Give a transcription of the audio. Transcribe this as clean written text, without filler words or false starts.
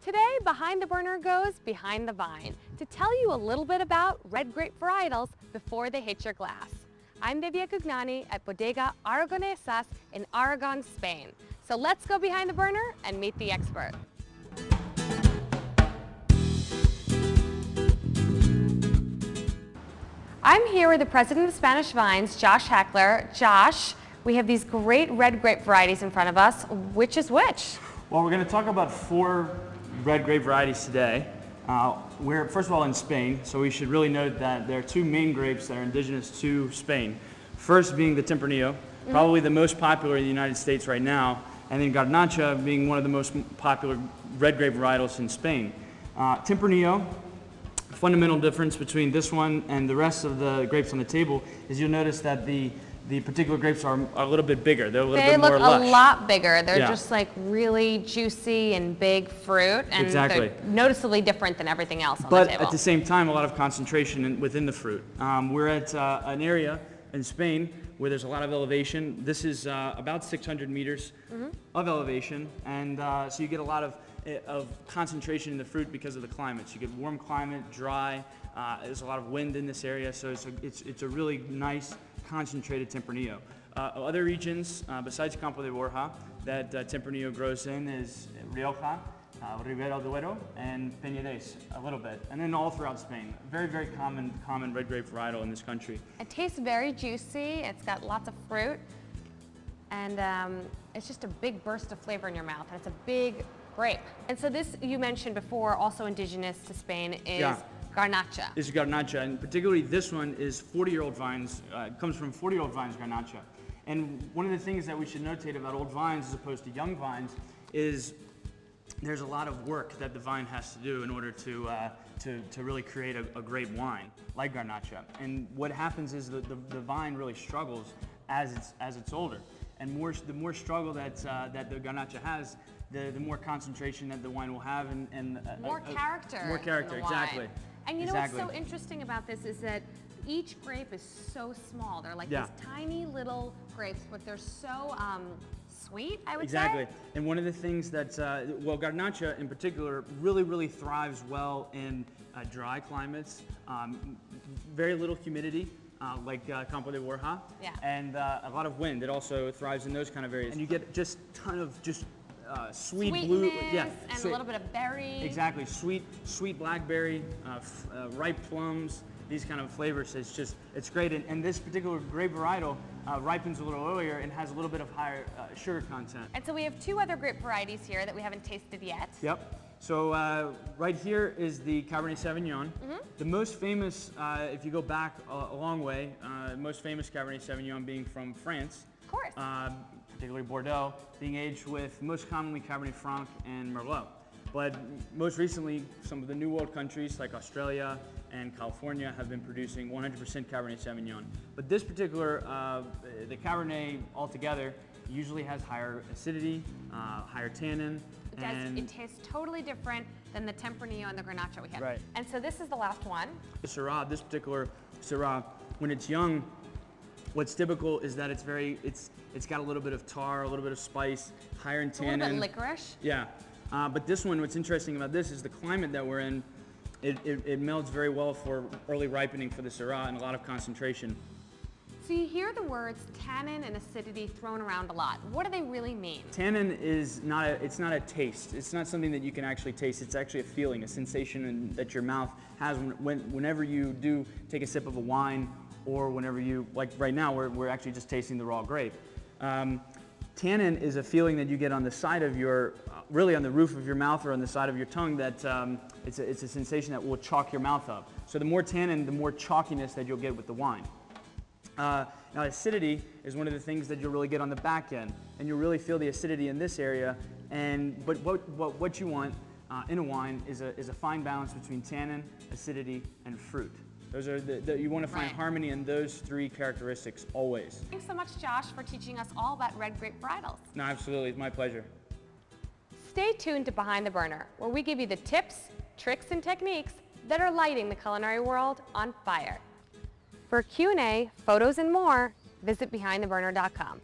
Today, Behind the Burner goes behind the vine to tell you a little bit about red grape varietals before they hit your glass. I'm Vivia Gugnani at Bodegas Aragonesas in Aragon, Spain. So let's go behind the burner and meet the expert. I'm here with the president of Spanish Vines, Josh Hackler. Josh, we have these great red grape varieties in front of us. Which is which? Well, we're going to talk about 4 red grape varieties today. We're first of all in Spain, so we should really note that there are 2 main grapes that are indigenous to Spain. First being the Tempranillo, probably the most popular in the United States right now, and then Garnacha being one of the most popular red grape varietals in Spain. Tempranillo, fundamental difference between this one and the rest of the grapes on the table is you'll notice that the particular grapes are a little bit bigger. They're a little bit more lush. They look a lot bigger. They're just like really juicy and big fruit, and they're noticeably different than everything else on the table. But at the same time, a lot of concentration within the fruit. We're at an area in Spain where there's a lot of elevation. This is about 600 meters of elevation, and so you get a lot of concentration in the fruit because of the climate. So you get warm climate, dry. There's a lot of wind in this area, so it's a really nice concentrated Tempranillo. Other regions besides Campo de Borja that Tempranillo grows in is Rioja, Ribera del Duero, and Vineyards a little bit, and then all throughout Spain. Very, very common red grape varietal in this country. It tastes very juicy. It's got lots of fruit, and it's just a big burst of flavor in your mouth, and it's a big grape. And so this, you mentioned before, also indigenous to Spain, is Garnacha. This is Garnacha, and particularly this one is 40-year-old vines, comes from 40-year-old vines, Garnacha. And one of the things that we should notate about old vines as opposed to young vines is there's a lot of work that the vine has to do in order to really create a great wine like Garnacha. And what happens is the vine really struggles as it's older. And the more struggle that the Garnacha has, the more concentration that the wine will have, and more character. More character, exactly. And you know what's so interesting about this is that each grape is so small. They're like these tiny little grapes, but they're so sweet, I would say. Exactly. And one of the things that, well, Garnacha in particular really thrives well in dry climates, very little humidity, like Campo de Borja, and a lot of wind. It also thrives in those kind of areas. And you get just a ton of sweet blue, and a little bit of berry. Exactly, sweet blackberry, ripe plums, these kind of flavors. It's great. And this particular grape varietal ripens a little earlier and has a little bit of higher sugar content. And so we have 2 other grape varieties here that we haven't tasted yet. Yep. So right here is the Cabernet Sauvignon. The most famous, if you go back a long way, most famous Cabernet Sauvignon being from France. Of course. Particularly Bordeaux, being aged with most commonly Cabernet Franc and Merlot. But most recently, some of the New World countries like Australia and California have been producing 100% Cabernet Sauvignon. But this particular, the Cabernet altogether, usually has higher acidity, higher tannin. It does. It tastes totally different than the Tempranillo and the Garnacha we have. Right. And so this is the last one. The Syrah, this particular Syrah, when it's young, what's typical is that it's got a little bit of tar, a little bit of spice, higher in tannin. A little bit licorice. Yeah. But this one, what's interesting about this is the climate that we're in, it melds very well for early ripening for the Syrah and a lot of concentration. So you hear the words tannin and acidity thrown around a lot. What do they really mean? Tannin is not a taste. It's not something that you can actually taste. It's actually a feeling, a sensation that your mouth has whenever you do take a sip of a wine, or whenever you, like right now, we're actually just tasting the raw grape. Tannin is a feeling that you get on the side of your, really on the roof of your mouth or on the side of your tongue that it's a sensation that will chalk your mouth up. So the more tannin, the more chalkiness that you'll get with the wine. Now acidity is one of the things that you'll really get on the back end, and you'll really feel the acidity in this area. But what you want in a wine is a fine balance between tannin, acidity, and fruit. Those are you want to find harmony in those 3 characteristics always. Thanks so much, Josh, for teaching us all about red grape varietals. No, absolutely. It's my pleasure. Stay tuned to Behind the Burner, where we give you the tips, tricks, and techniques that are lighting the culinary world on fire. For Q&A, photos, and more, visit behindtheburner.com.